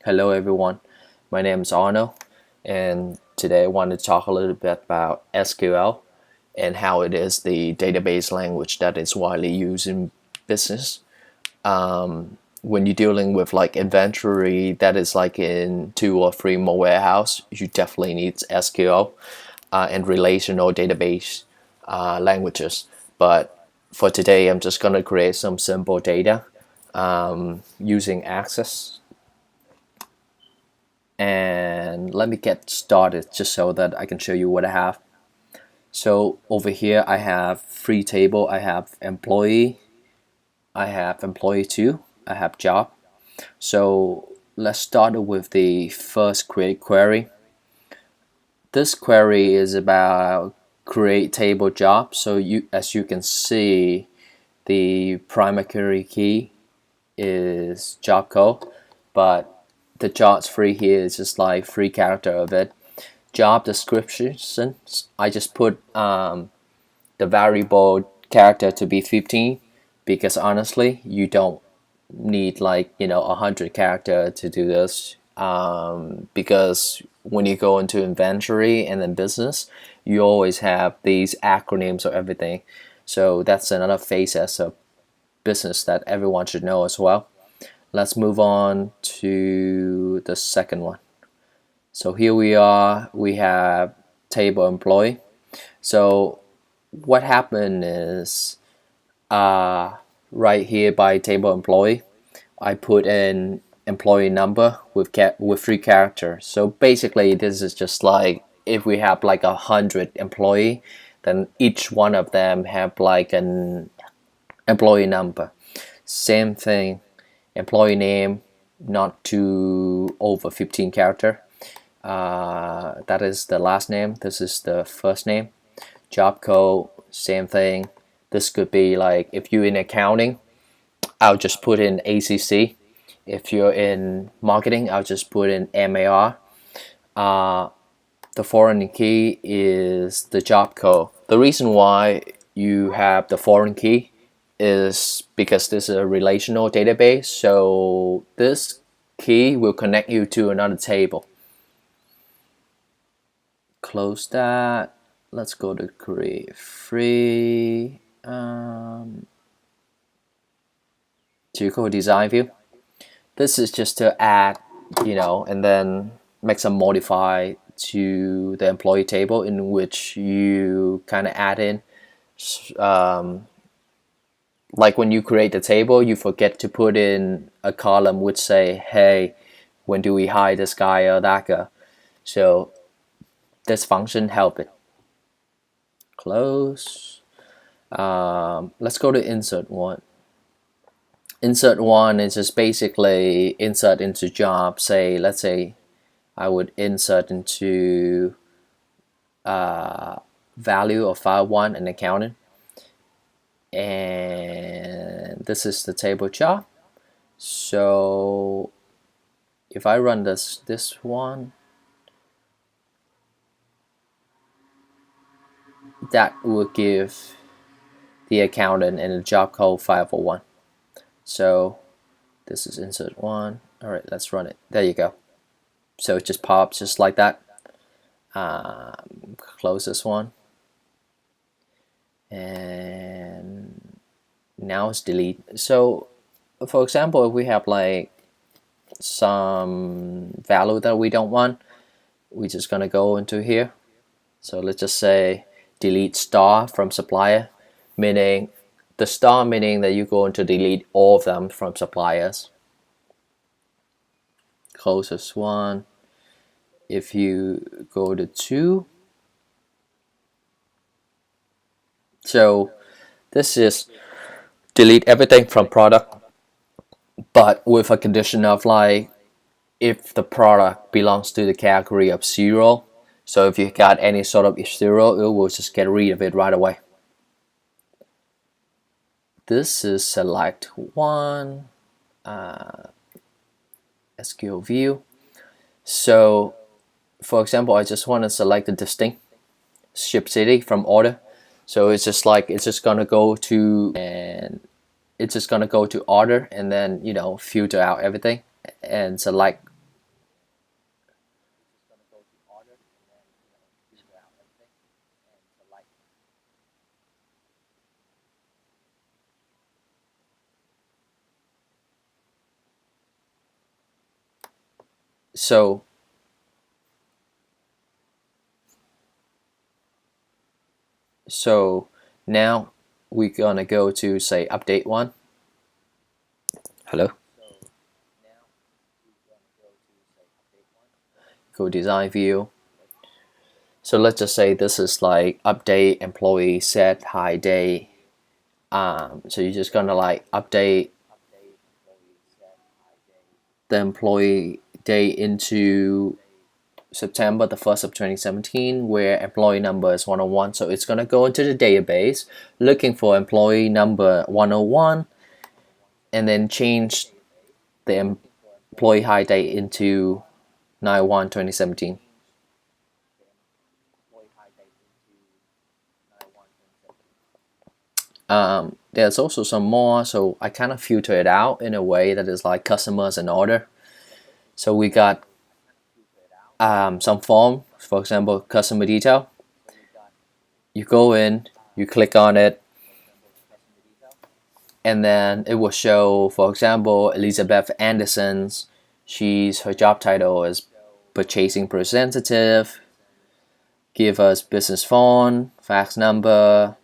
Hello everyone, my name is Arno, and today I want to talk a little bit about SQL and how it is the database language that is widely used in business. When you're dealing with like inventory that is like in 2 or 3 more warehouse, you definitely need SQL and relational database languages. But for today, I'm just gonna create some simple data using Access, and let me get started just so that I can show you what I have. So over here I have three table. I have employee, I have employee 2, I have job. So let's start with the first create query. This query is about create table job. So as you can see, the primary key is job code, but the jobs free here is just like 3 character of it. Job description, I just put the variable character to be 15 because honestly you don't need like 100 character to do this, because when you go into inventory and then business, you always have these acronyms or everything. So that's another phase as a business that everyone should know as well. Let's move on to the second one. So here we have table employee. So what happened is, right here by table employee, I put in employee number with 3 characters. So basically this is just like if we have like 100 employee, then each one of them have like an employee number. Same thing, employee name not to over 15 character. That is the last name, this is the first name. Job code, same thing. This could be like if you're in accounting, I'll just put in ACC. If you're in marketing, I'll just put in MAR. The foreign key is the job code. The reason why you have the foreign key is because this is a relational database, so this key will connect you to another table. Close that. Let's go to create free to design view. This is just to add, and then make some modify to the employee table in which you kind of add in, like when you create the table, you forget to put in a column which say, hey, when do we hire this guy or that guy? So this function help it. Close. Let's go to insert one. Insert one is just basically insert into job. Let's say I would insert into value of file 1 and accounting, and this is the table job. So if I run this one, that will give the accountant and the job code 501. So this is insert one. All right, let's run it. There you go. So it just pops just like that. Close this one, and now it's delete. So for example, if we have like some value that we don't want, we're just gonna go into here. So let's just say delete star from supplier, meaning the star meaning that you're going to delete all of them from suppliers. Close this one. If you go to 2, so this is delete everything from product, but with a condition of like if the product belongs to the category of 0. So if you got any sort of 0, it will just get rid of it right away. This is select one, SQL view. So for example, I just want to select the distinct ship city from order. So it's just gonna go to, and it's just gonna go to order, and then filter out everything and select So now we're gonna go to say update one. Hello. Go design view. So let's just say this is like update employee set high day. So you're just gonna like update the employee day into September the 1st of 2017, where employee number is 101. So it's gonna go into the database looking for employee number 101 and then change the employee high day into 9/1/2017. There's also some more, so I kind of filter it out in a way that is like customers and order. So we got some form, for example, customer detail. You go in, you click on it, and then it will show, for example, Elizabeth Anderson's. Her job title is purchasing representative. Give us business phone, fax number,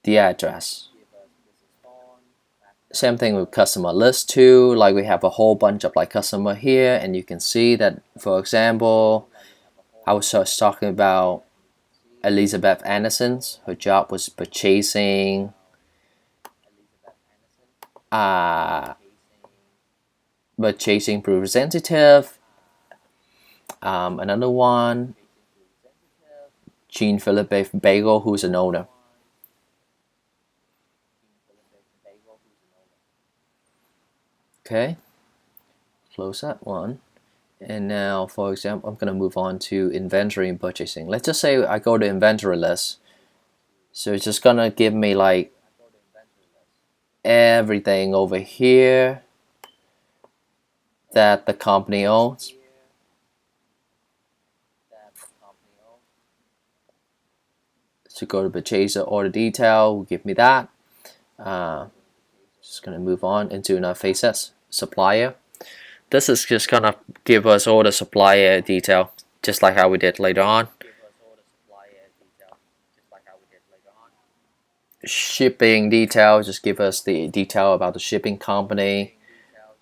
the address. Same thing with customer list too. Like we have a whole bunch of like customer here, and you can see that, for example, I was just talking about Elizabeth Anderson's. Her job was purchasing representative. Another one, Jean Philippe Bagel, who's an owner. Okay, close that one. And now, for example, I'm gonna move on to inventory and purchasing. Let's just say I go to inventory list. So it's just gonna give me like everything over here that the company owns. So go to purchaser order detail, will give me that. Just gonna move on into another faces supplier. This is just gonna give us all the supplier detail, just like how we did later on. Shipping detail, just give us the detail about the shipping company,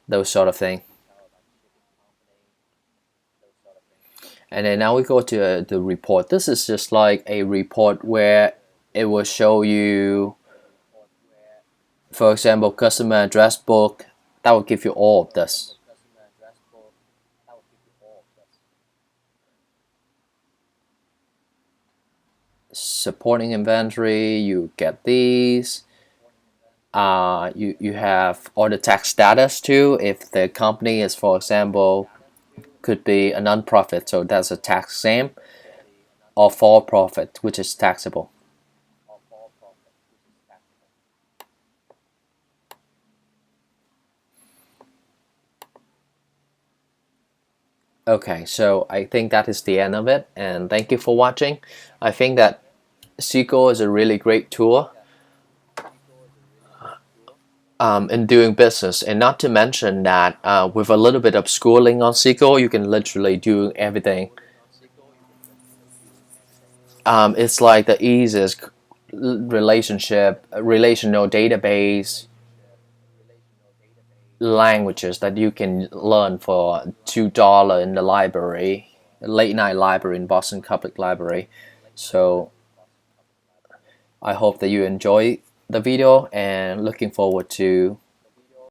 those sort of thing. And then now we go to the report. This is just like a report where it will show you, for example, customer address book. That will give you all of this. Supporting inventory, you get these. You have all the tax status too. If the company is, for example, could be a non-profit, so that's a tax exempt, or for profit, which is taxable. Okay, so I think that is the end of it, and thank you for watching. I think that SQL is a really great tool in doing business, and not to mention that with a little bit of schooling on SQL, you can literally do everything. It's like the easiest relational database languages that you can learn for $2 in the library, late night library in Boston Public Library. So I hope that you enjoy the video, and looking forward to